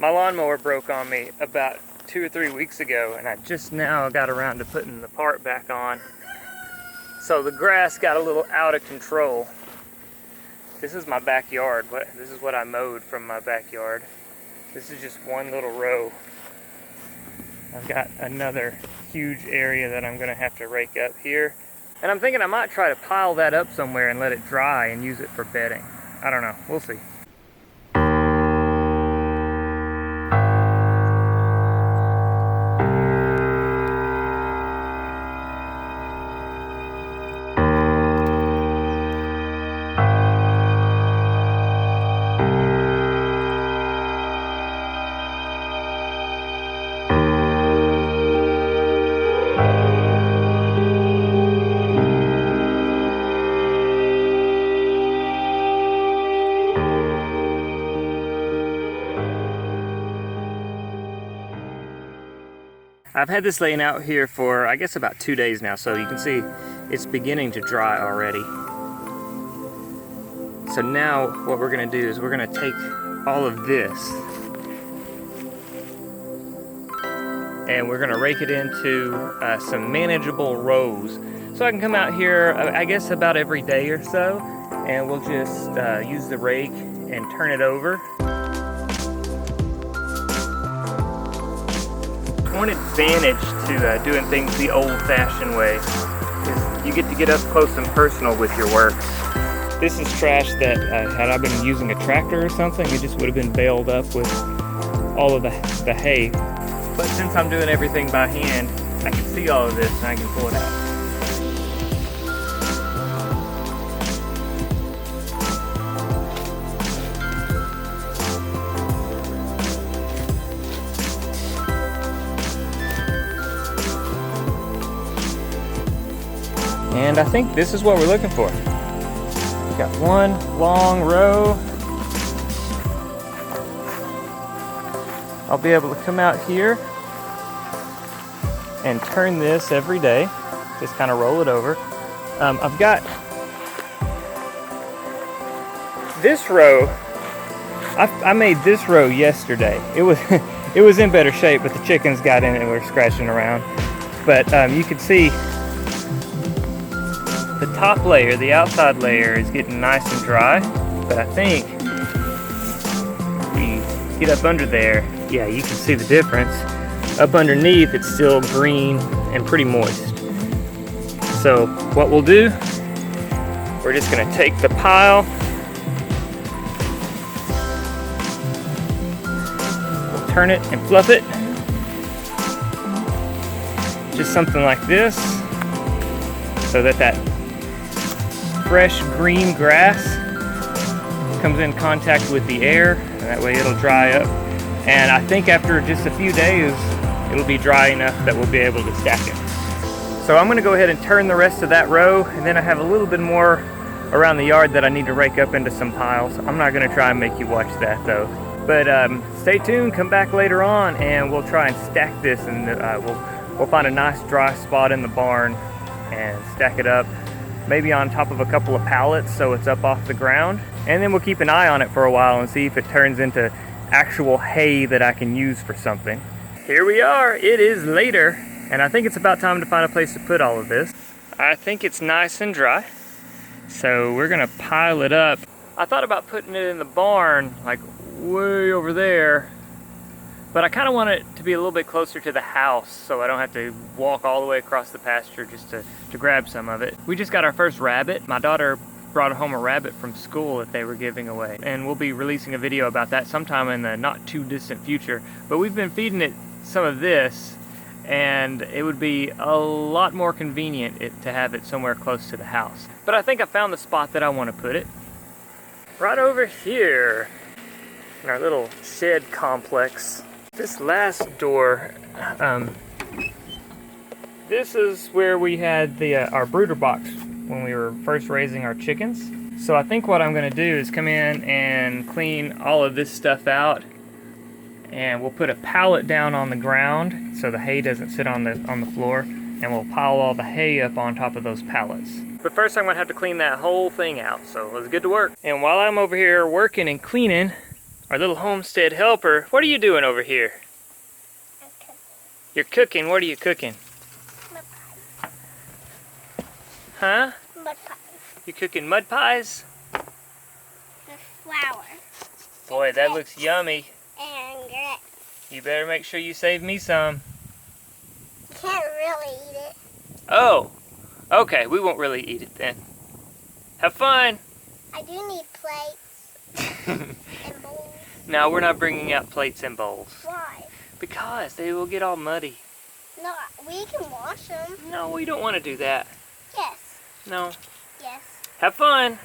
My lawnmower broke on me about 2 or 3 weeks ago, and I just now got around to putting the part back on. So the grass got a little out of control. This is my backyard. This is what I mowed from my backyard. This is just one little row. I've got another huge area that I'm gonna have to rake up here. And I'm thinking I might try to pile that up somewhere and let it dry and use it for bedding. I don't know, we'll see. I've had this laying out here for, I guess, about 2 days now, so you can see it's beginning to dry already. So now what we're gonna do is we're gonna take all of this and we're gonna rake it into some manageable rows. So I can come out here, I guess, about every day or so, and we'll just use the rake and turn it over. One advantage to doing things the old-fashioned way is you get to get up close and personal with your works. This is trash that had I been using a tractor or something, it just would have been baled up with all of the hay. But since I'm doing everything by hand, I can see all of this and I can pull it out. And I think this is what we're looking for. We've got one long row. I'll be able to come out here and turn this every day. Just kind of roll it over. I've got this row. I made this row yesterday. It was in better shape, but the chickens got in it and were scratching around. But you can see the top layer, the outside layer, is getting nice and dry, but I think if we get up under there, yeah, you can see the difference. Up underneath, it's still green and pretty moist. So what we'll do, we're just gonna take the pile, we'll turn it and fluff it, just something like this, so that fresh green grass comes in contact with the air, and that way it'll dry up. And I think after just a few days, it'll be dry enough that we'll be able to stack it. So I'm gonna go ahead and turn the rest of that row, and then I have a little bit more around the yard that I need to rake up into some piles. I'm not gonna try and make you watch that though. But stay tuned, come back later on, and we'll try and stack this, and we'll find a nice dry spot in the barn and stack it up. Maybe on top of a couple of pallets so it's up off the ground. And then we'll keep an eye on it for a while and see if it turns into actual hay that I can use for something. Here we are, it is later, and I think it's about time to find a place to put all of this. I think it's nice and dry, so we're gonna pile it up. I thought about putting it in the barn, like way over there, but I kind of want it to be a little bit closer to the house so I don't have to walk all the way across the pasture just to grab some of it. We just got our first rabbit. My daughter brought home a rabbit from school that they were giving away, and we'll be releasing a video about that sometime in the not too distant future. But we've been feeding it some of this, and it would be a lot more convenient to have it somewhere close to the house. But I think I found the spot that I want to put it. Right over here in our little shed complex. This last door, this is where we had our brooder box when we were first raising our chickens. So I think what I'm gonna do is come in and clean all of this stuff out, and we'll put a pallet down on the ground so the hay doesn't sit on the floor, and we'll pile all the hay up on top of those pallets. But first I'm gonna have to clean that whole thing out, so let's get to work. And while I'm over here working and cleaning, Our little homestead helper. What are you doing over here? I'm cooking. You're cooking. What are you cooking? Mud pies. Huh? Mud pies. You cooking mud pies? With flour. Boy, that looks yummy. And grits. You better make sure you save me some. You can't really eat it. Oh, okay. We won't really eat it then. Have fun. I do need plates and bowls. No, we're not bringing out plates and bowls. Why? Because they will get all muddy. No, we can wash them. No, we don't want to do that. Yes. No. Yes. Have fun.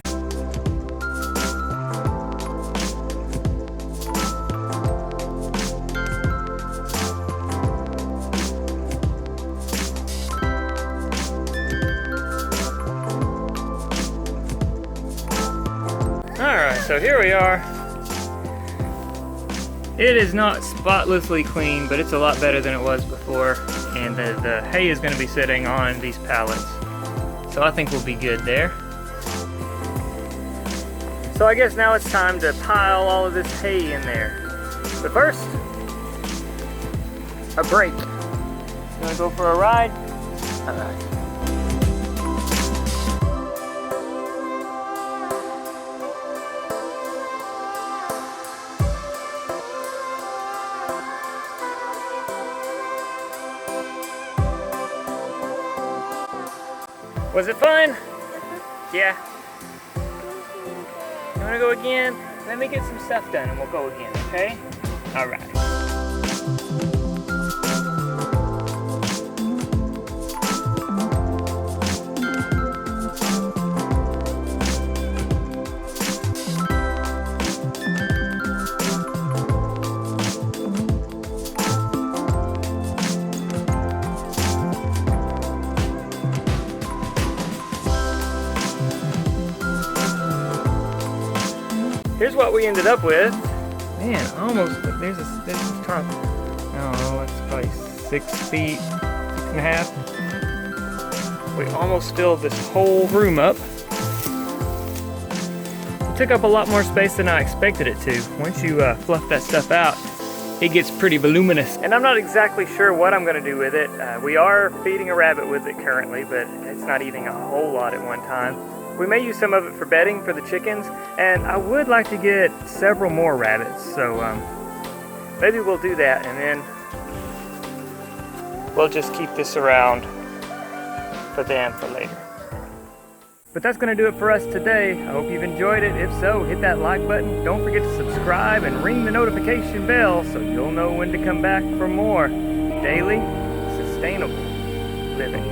Alright, so here we are. It is not spotlessly clean, but it's a lot better than it was before. And the hay is going to be sitting on these pallets. So I think we'll be good there. So I guess now it's time to pile all of this hay in there. But first, a break. You want to go for a ride? Alright. Was it fun? Yeah. You wanna go again? Let me get some stuff done and we'll go again, okay? All right. Here's what we ended up with. Man, almost, there's this top. Oh, it's probably 6 feet, 6.5. We almost filled this whole room up. It took up a lot more space than I expected it to. Once you fluff that stuff out, it gets pretty voluminous. And I'm not exactly sure what I'm gonna do with it. We are feeding a rabbit with it currently, but it's not eating a whole lot at one time. We may use some of it for bedding for the chickens, and I would like to get several more rabbits, so maybe we'll do that, and then we'll just keep this around for them for later. But that's going to do it for us today. I hope you've enjoyed it. If so, hit that like button. Don't forget to subscribe and ring the notification bell so you'll know when to come back for more daily, sustainable living.